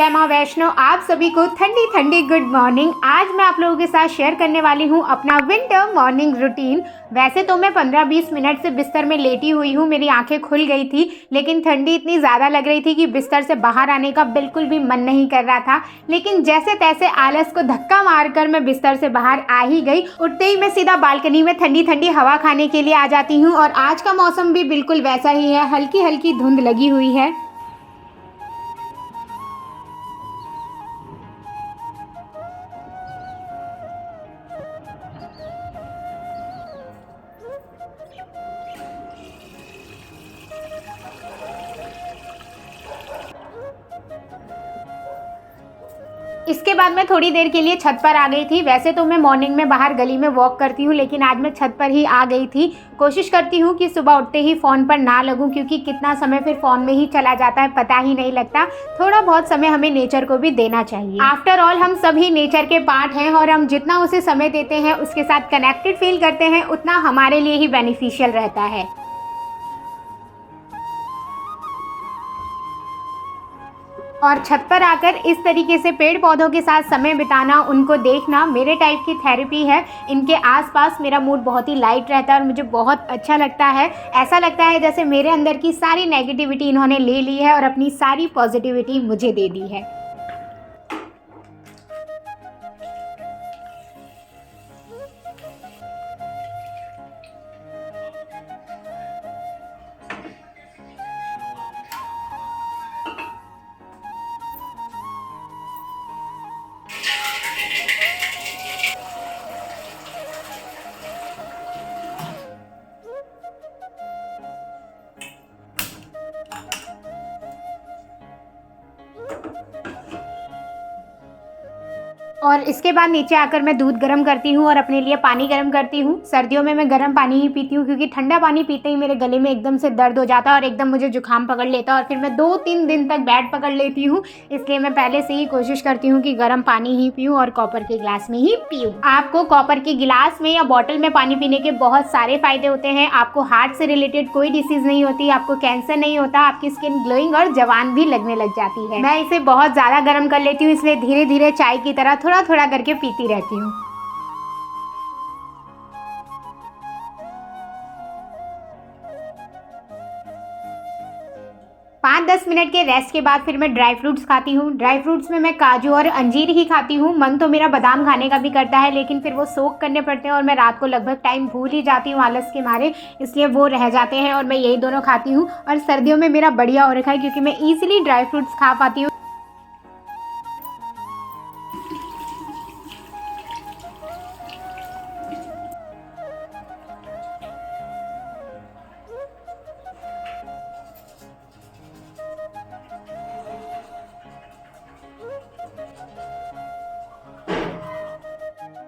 जय माँ वैष्णो। आप सभी को ठंडी ठंडी गुड मॉर्निंग। आज मैं आप लोगों के साथ शेयर करने वाली हूँ अपना विंटर मॉर्निंग रूटीन। वैसे तो मैं 15-20 मिनट से बिस्तर में लेटी हुई हूँ, मेरी आंखें खुल गई थी, लेकिन ठंडी इतनी ज़्यादा लग रही थी कि बिस्तर से बाहर आने का बिल्कुल भी मन नहीं कर रहा था। लेकिन जैसे तैसे आलस को धक्का मारकर मैं बिस्तर से बाहर आ ही गई। उठते ही मैं सीधा बालकनी में ठंडी ठंडी हवा खाने के लिए आ जाती हूँ और आज का मौसम भी बिल्कुल वैसा ही है, हल्की हल्की धुंध लगी हुई है। इसके बाद मैं थोड़ी देर के लिए छत पर आ गई थी। वैसे तो मैं मॉर्निंग में बाहर गली में वॉक करती हूँ, लेकिन आज मैं छत पर ही आ गई थी। कोशिश करती हूँ कि सुबह उठते ही फ़ोन पर ना लगूँ, क्योंकि कितना समय फिर फ़ोन में ही चला जाता है पता ही नहीं लगता। थोड़ा बहुत समय हमें नेचर को भी देना चाहिए। आफ्टर ऑल हम सभी नेचर के पार्ट हैं और हम जितना उसे समय देते हैं, उसके साथ कनेक्टेड फील करते हैं, उतना हमारे लिए ही बेनिफिशियल रहता है। और छत पर आकर इस तरीके से पेड़ पौधों के साथ समय बिताना, उनको देखना मेरे टाइप की थेरेपी है। इनके आसपास मेरा मूड बहुत ही लाइट रहता है और मुझे बहुत अच्छा लगता है। ऐसा लगता है जैसे मेरे अंदर की सारी नेगेटिविटी इन्होंने ले ली है और अपनी सारी पॉजिटिविटी मुझे दे दी है। और इसके बाद नीचे आकर मैं दूध गर्म करती हूँ और अपने लिए पानी गर्म करती हूँ। सर्दियों में मैं गर्म पानी ही पीती हूँ, क्योंकि ठंडा पानी पीते ही मेरे गले में एकदम से दर्द हो जाता है और एकदम मुझे जुकाम पकड़ लेता है और फिर मैं 2-3 दिन तक बैड पकड़ लेती हूँ। इसलिए मैं पहले से ही कोशिश करती हूँ कि गर्म पानी ही पीऊँ और कॉपर के गिलास में ही पीऊँ। आपको कॉपर के गिलास में या बॉटल में पानी पीने के बहुत सारे फायदे होते हैं। आपको हार्ट से रिलेटेड कोई डिसीज नहीं होती, आपको कैंसर नहीं होता, आपकी स्किन ग्लोइंग और जवान भी लगने लग जाती है। मैं इसे बहुत ज़्यादा गर्म कर लेती हूँ, इसलिए धीरे धीरे चाय की तरह थोड़ा थोड़ा करके पीती रहती हूँ। 5-10 मिनट के रेस्ट के बाद फिर मैं ड्राई फ्रूट्स खाती हूँ। ड्राई फ्रूट्स में मैं काजू और अंजीर ही खाती हूँ। मन तो मेरा बादाम खाने का भी करता है, लेकिन फिर वो सोक करने पड़ते हैं और मैं रात को लगभग टाइम भूल ही जाती हूँ आलस के मारे, इसलिए वो रह जाते हैं और मैं यही दोनों खाती हूँ। और सर्दियों में मेरा बढ़िया हो रखा है, क्योंकि मैं ईजिली ड्राई फ्रूट्स खा पाती हूँ।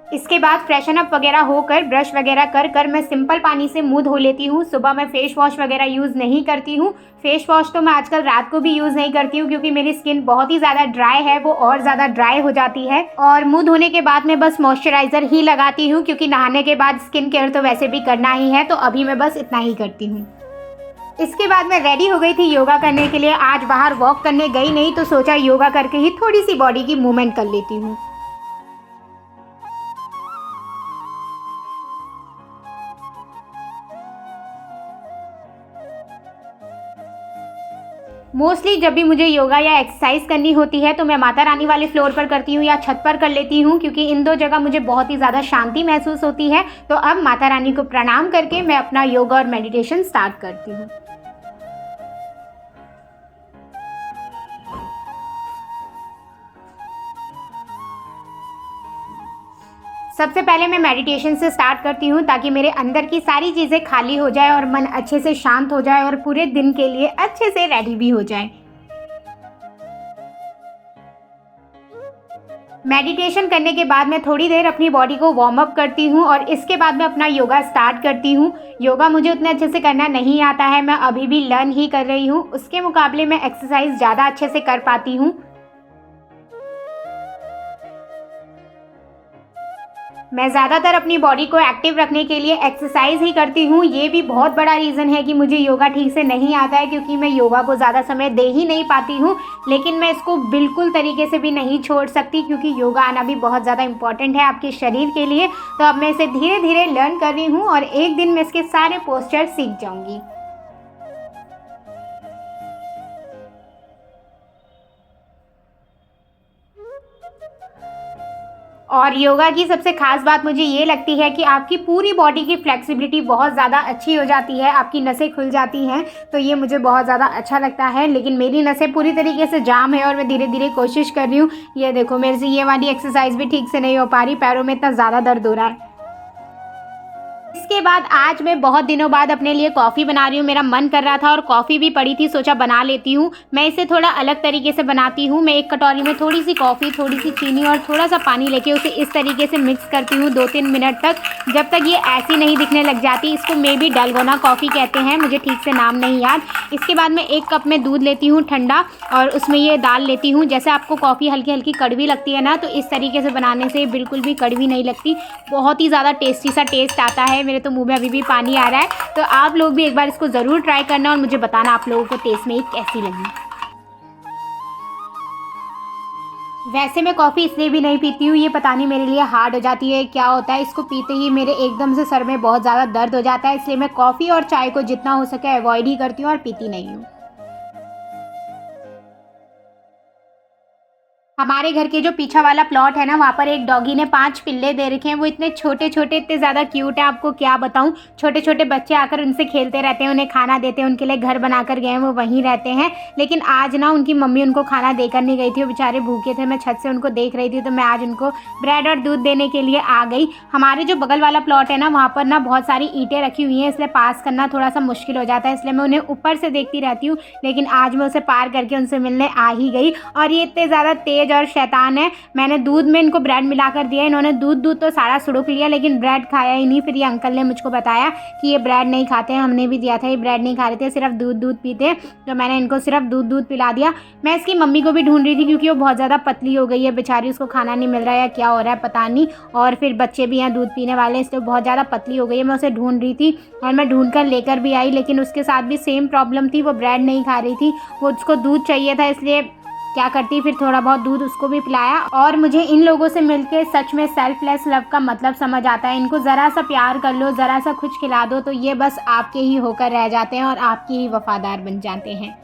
इसके बाद फ्रेशन अप वगैरह होकर ब्रश वगैरह कर मैं सिंपल पानी से मुंह धो लेती हूँ। सुबह मैं फेस वॉश वगैरह यूज़ नहीं करती हूँ। फेस वॉश तो मैं आजकल रात को भी यूज़ नहीं करती हूँ, क्योंकि मेरी स्किन बहुत ही ज़्यादा ड्राई है, वो और ज़्यादा ड्राई हो जाती है। और मुंह धोने के बाद मैं बस मॉइस्चराइज़र ही लगाती हूँ, क्योंकि नहाने के बाद स्किन केयर तो वैसे भी करना ही है, तो अभी मैं बस इतना ही करती हूँ। इसके बाद मैं रेडी हो गई थी योगा करने के लिए। आज बाहर वॉक करने गई नहीं, तो सोचा योगा करके ही थोड़ी सी बॉडी की मूवमेंट कर लेती हूँ। मोस्टली जब भी मुझे योगा या एक्सरसाइज करनी होती है, तो मैं माता रानी वाले फ्लोर पर करती हूँ या छत पर कर लेती हूँ, क्योंकि इन दो जगह मुझे बहुत ही ज़्यादा शांति महसूस होती है। तो अब माता रानी को प्रणाम करके मैं अपना योगा और मेडिटेशन स्टार्ट करती हूँ। सबसे पहले मैं मेडिटेशन से स्टार्ट करती हूँ, ताकि मेरे अंदर की सारी चीज़ें खाली हो जाए और मन अच्छे से शांत हो जाए और पूरे दिन के लिए अच्छे से रेडी भी हो जाए। मेडिटेशन करने के बाद मैं थोड़ी देर अपनी बॉडी को वार्म अप करती हूँ और इसके बाद मैं अपना योगा स्टार्ट करती हूँ। योगा मुझे उतने अच्छे से करना नहीं आता है, मैं अभी भी लर्न ही कर रही हूँ। उसके मुकाबले मैं एक्सरसाइज ज़्यादा अच्छे से कर पाती हूँ। मैं ज़्यादातर अपनी बॉडी को एक्टिव रखने के लिए एक्सरसाइज ही करती हूँ। ये भी बहुत बड़ा रीज़न है कि मुझे योगा ठीक से नहीं आता है, क्योंकि मैं योगा को ज़्यादा समय दे ही नहीं पाती हूँ। लेकिन मैं इसको बिल्कुल तरीके से भी नहीं छोड़ सकती, क्योंकि योगा आना भी बहुत ज़्यादा इम्पॉर्टेंट है आपके शरीर के लिए। तो अब मैं इसे धीरे धीरे लर्न कर रही हूँ और एक दिन मैं इसके सारे पोस्चर सीख जाऊँगी। और योगा की सबसे ख़ास बात मुझे ये लगती है कि आपकी पूरी बॉडी की फ्लेक्सिबिलिटी बहुत ज़्यादा अच्छी हो जाती है, आपकी नसें खुल जाती हैं, तो ये मुझे बहुत ज़्यादा अच्छा लगता है। लेकिन मेरी नसें पूरी तरीके से जाम है और मैं धीरे धीरे कोशिश कर रही हूँ। ये देखो, मेरे से ये वाली एक्सरसाइज भी ठीक से नहीं हो पा रही, पैरों में इतना ज़्यादा दर्द हो रहा है। इसके बाद आज मैं बहुत दिनों बाद अपने लिए कॉफ़ी बना रही हूँ। मेरा मन कर रहा था और कॉफ़ी भी पड़ी थी, सोचा बना लेती हूँ। मैं इसे थोड़ा अलग तरीके से बनाती हूँ। मैं एक कटोरी में थोड़ी सी कॉफ़ी, थोड़ी सी चीनी और थोड़ा सा पानी लेके उसे इस तरीके से मिक्स करती हूँ 2-3 मिनट तक, जब तक ये ऐसी नहीं दिखने लग जाती। इसको मे बी डलगोना कॉफ़ी कहते हैं, मुझे ठीक से नाम नहीं याद। इसके बाद मैं 1 कप में दूध लेती हूँ ठंडा, और उसमें ये डाल लेती हूँ। जैसे आपको कॉफ़ी हल्की हल्की कड़वी लगती है ना, तो इस तरीके से बनाने से बिल्कुल भी कड़वी नहीं लगती। बहुत ही ज़्यादा टेस्टी सा टेस्ट आता है। मेरे तो मुँह में अभी भी पानी आ रहा है। तो आप लोग भी एक बार इसको ज़रूर ट्राई करना और मुझे बताना आप लोगों को टेस्ट में ये कैसी लगी। वैसे मैं कॉफ़ी इसलिए भी नहीं पीती हूँ, ये पता नहीं मेरे लिए हार्ड हो जाती है, क्या होता है। इसको पीते ही मेरे एकदम से सर में बहुत ज़्यादा दर्द हो जाता है, इसलिए मैं कॉफ़ी और चाय को जितना हो सके अवॉइड ही करती हूँ और पीती नहीं हूँ। हमारे घर के जो पीछे वाला प्लॉट है ना, वहाँ पर एक डॉगी ने 5 पिल्ले दे रखे हैं। वो इतने छोटे छोटे, इतने ज़्यादा क्यूट है, आपको क्या बताऊँ। छोटे छोटे बच्चे आकर उनसे खेलते रहते हैं, उन्हें खाना देते हैं, उनके लिए घर बना कर गए हैं, वो वहीं रहते हैं। लेकिन आज ना उनकी मम्मी उनको खाना देकर नहीं गई थी, वो बेचारे भूखे थे। मैं छत से उनको देख रही थी, तो मैं आज उनको ब्रेड और दूध देने के लिए आ गई। हमारे जो बगल वाला प्लॉट है ना, वहाँ पर ना बहुत सारी ईंटें रखी हुई हैं, इसलिए पास करना थोड़ा सा मुश्किल हो जाता है, इसलिए मैं उन्हें ऊपर से देखती रहती हूँ। लेकिन आज मैं उसे पार करके उनसे मिलने आ ही गई। और ये इतने ज़्यादा तेज़ और शैतान है। मैंने दूध में इनको ब्रेड मिलाकर दिया, इन्होंने दूध तो सारा सुड़क लिया, लेकिन ब्रेड खाया ही नहीं। फिर ये अंकल ने मुझको बताया कि ये ब्रेड नहीं खाते हैं, हमने भी दिया था, ये ब्रेड नहीं खा रहे थे, सिर्फ दूध पीते हैं। तो मैंने इनको सिर्फ दूध पिला दिया। मैं इसकी मम्मी को भी ढूंढ रही थी, क्योंकि वो बहुत ज़्यादा पतली हो गई है बेचारी, उसको खाना नहीं मिल रहा है या क्या हो रहा है पता नहीं। और फिर बच्चे भी यहाँ दूध पीने वाले, इसलिए बहुत ज़्यादा पतली हो गई है। मैं उसे ढूंढ रही थी और मैं ढूंढ कर लेकर भी आई, लेकिन उसके साथ भी सेम प्रॉब्लम थी, वो ब्रेड नहीं खा रही थी, वो उसको दूध चाहिए था। इसलिए क्या करती, फिर थोड़ा बहुत दूध उसको भी पिलाया। और मुझे इन लोगों से मिलके सच में सेल्फलेस लव का मतलब समझ आता है। इनको ज़रा सा प्यार कर लो, ज़रा सा कुछ खिला दो, तो ये बस आपके ही होकर रह जाते हैं और आपके ही वफादार बन जाते हैं।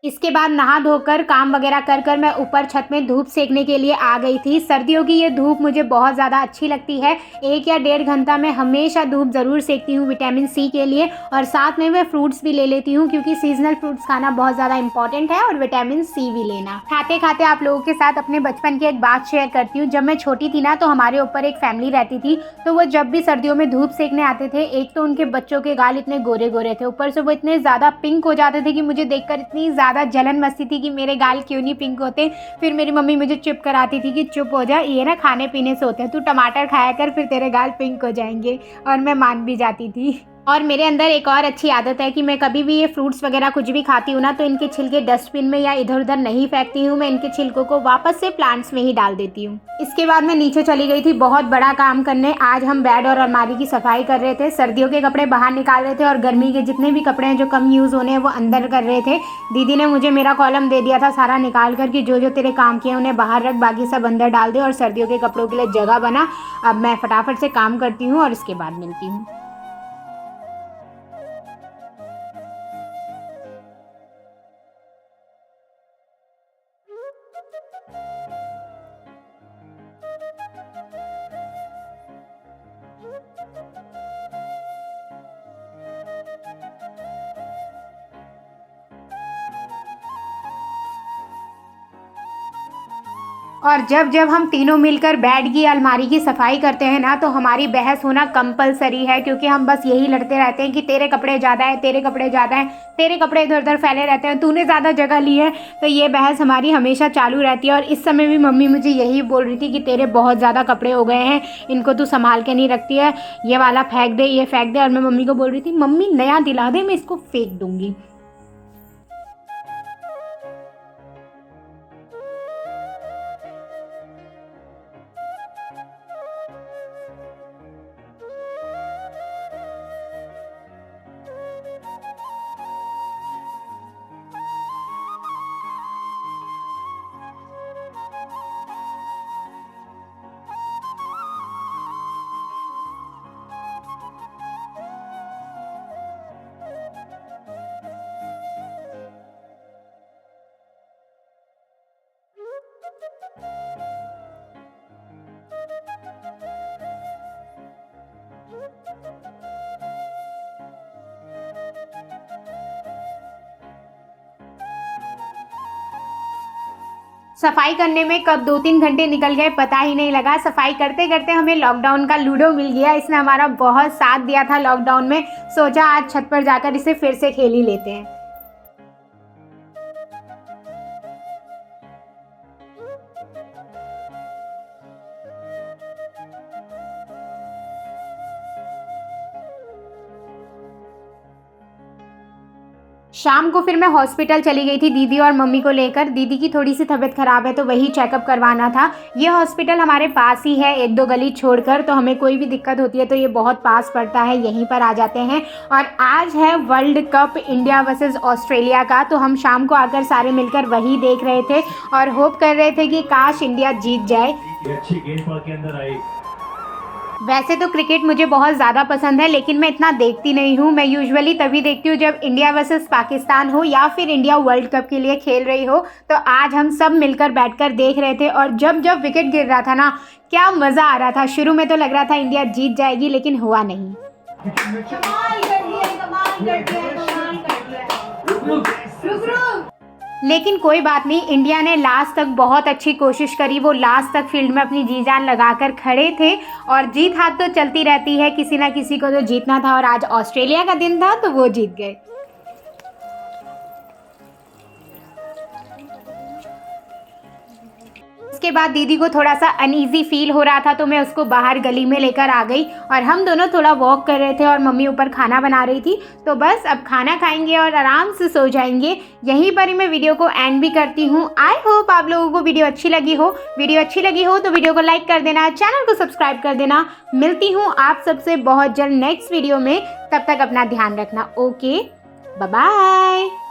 इसके बाद नहा धोकर काम वगैरह कर कर मैं ऊपर छत में धूप सेकने के लिए आ गई थी। सर्दियों की ये धूप मुझे बहुत ज़्यादा अच्छी लगती है। 1 या 1.5 घंटा मैं हमेशा धूप ज़रूर सेकती हूँ विटामिन सी के लिए, और साथ में मैं फ्रूट्स भी ले लेती हूँ, क्योंकि सीजनल फ्रूट्स खाना बहुत ज़्यादा इंपॉर्टेंट है, और विटामिन सी भी लेना। खाते खाते आप लोगों के साथ अपने बचपन की एक बात शेयर करती हूँ। जब मैं छोटी थी ना, तो हमारे ऊपर एक फैमिली रहती थी, तो वो जब भी सर्दियों में धूप सेकने आते थे, एक तो उनके बच्चों के गाल इतने गोरे गोरे थे, ऊपर से वो इतने ज़्यादा पिंक हो जाते थे कि मुझे देखकर इतनी ज़्यादा जलन मचती थी कि मेरे गाल क्यों नहीं पिंक होते। फिर मेरी मम्मी मुझे चुप कराती थी कि चुप हो जा, ये ना खाने पीने से होते हैं, तू टमाटर खाया कर, फिर तेरे गाल पिंक हो जाएंगे। और मैं मान भी जाती थी। और मेरे अंदर एक और अच्छी आदत है कि मैं कभी भी ये फ्रूट्स वगैरह कुछ भी खाती हूँ ना, तो इनके छिलके डस्टबिन में या इधर उधर नहीं फेंकती हूँ, मैं इनके छिलकों को वापस से प्लांट्स में ही डाल देती हूँ। इसके बाद मैं नीचे चली गई थी बहुत बड़ा काम करने। आज हम बेड और अलमारी की सफाई कर रहे थे। सर्दियों के कपड़े बाहर निकाल रहे थे और गर्मी के जितने भी कपड़े हैं जो कम यूज़ होने हैं वो अंदर कर रहे थे। दीदी ने मुझे मेरा कॉलम दे दिया था सारा निकाल कर कि जो जो तेरे काम किए उन्हें बाहर रख, बाकी सब अंदर डाल दे, और सर्दियों के कपड़ों के लिए जगह बना। अब मैं फटाफट से काम करती हूँ और इसके बाद मिलती हूँ। और जब जब हम तीनों मिलकर बेड की अलमारी की सफाई करते हैं ना, तो हमारी बहस होना कंपलसरी है, क्योंकि हम बस यही लड़ते रहते हैं कि तेरे कपड़े ज़्यादा है, तेरे कपड़े ज़्यादा हैं, तेरे कपड़े इधर उधर फैले रहते हैं, तूने ज़्यादा जगह ली है। तो ये बहस हमारी हमेशा चालू रहती है। और इस समय भी मम्मी मुझे यही बोल रही थी कि तेरे बहुत ज़्यादा कपड़े हो गए हैं, इनको तू संभाल के नहीं रखती है, ये वाला फेंक दे, ये फेंक दे। और मैं मम्मी को बोल रही थी, मम्मी नया दिला दे, मैं इसको फेंक दूँगी। सफाई करने में कब 2-3 घंटे निकल गए पता ही नहीं लगा। सफाई करते करते हमें लॉकडाउन का लूडो मिल गया। इसने हमारा बहुत साथ दिया था लॉकडाउन में। सोचा आज छत पर जाकर इसे फिर से खेल ही लेते हैं। शाम को फिर मैं हॉस्पिटल चली गई थी दीदी और मम्मी को लेकर। दीदी की थोड़ी सी तबीयत ख़राब है तो वही चेकअप करवाना था। ये हॉस्पिटल हमारे पास ही है, 1-2 गली छोड़कर, तो हमें कोई भी दिक्कत होती है तो ये बहुत पास पड़ता है, यहीं पर आ जाते हैं। और आज है world cup India versus Australia का, तो हम शाम को आकर सारे मिलकर वही देख रहे थे और होप कर रहे थे कि काश इंडिया जीत जाए। अच्छी गेंद के अंदर आई। वैसे तो क्रिकेट मुझे बहुत ज़्यादा पसंद है, लेकिन मैं इतना देखती नहीं हूँ। मैं यूजुअली तभी देखती हूँ जब इंडिया वर्सेस पाकिस्तान हो या फिर इंडिया वर्ल्ड कप के लिए खेल रही हो। तो आज हम सब मिलकर बैठकर देख रहे थे और जब जब विकेट गिर रहा था ना, क्या मज़ा आ रहा था। शुरू में तो लग रहा था इंडिया जीत जाएगी, लेकिन हुआ नहीं। लेकिन कोई बात नहीं, इंडिया ने लास्ट तक बहुत अच्छी कोशिश करी। वो लास्ट तक फील्ड में अपनी जी जान लगाकर खड़े थे और जीत हाथ तो चलती रहती है, किसी ना किसी को तो जीतना था और आज ऑस्ट्रेलिया का दिन था तो वो जीत गए। उसके बाद दीदी को थोड़ा सा अनईजी फील हो रहा था तो मैं उसको बाहर गली में लेकर आ गई और हम दोनों थोड़ा वॉक कर रहे थे और मम्मी ऊपर खाना बना रही थी। तो बस अब खाना खाएंगे और आराम से सो जाएंगे। यहीं पर ही मैं वीडियो को एंड भी करती हूँ। आई होप आप लोगों को वीडियो अच्छी लगी हो। वीडियो अच्छी लगी हो तो वीडियो को लाइक कर देना, चैनल को सब्सक्राइब कर देना। मिलती हूँ आप सबसे बहुत जल्द नेक्स्ट वीडियो में। तब तक अपना ध्यान रखना। Okay, bye bye.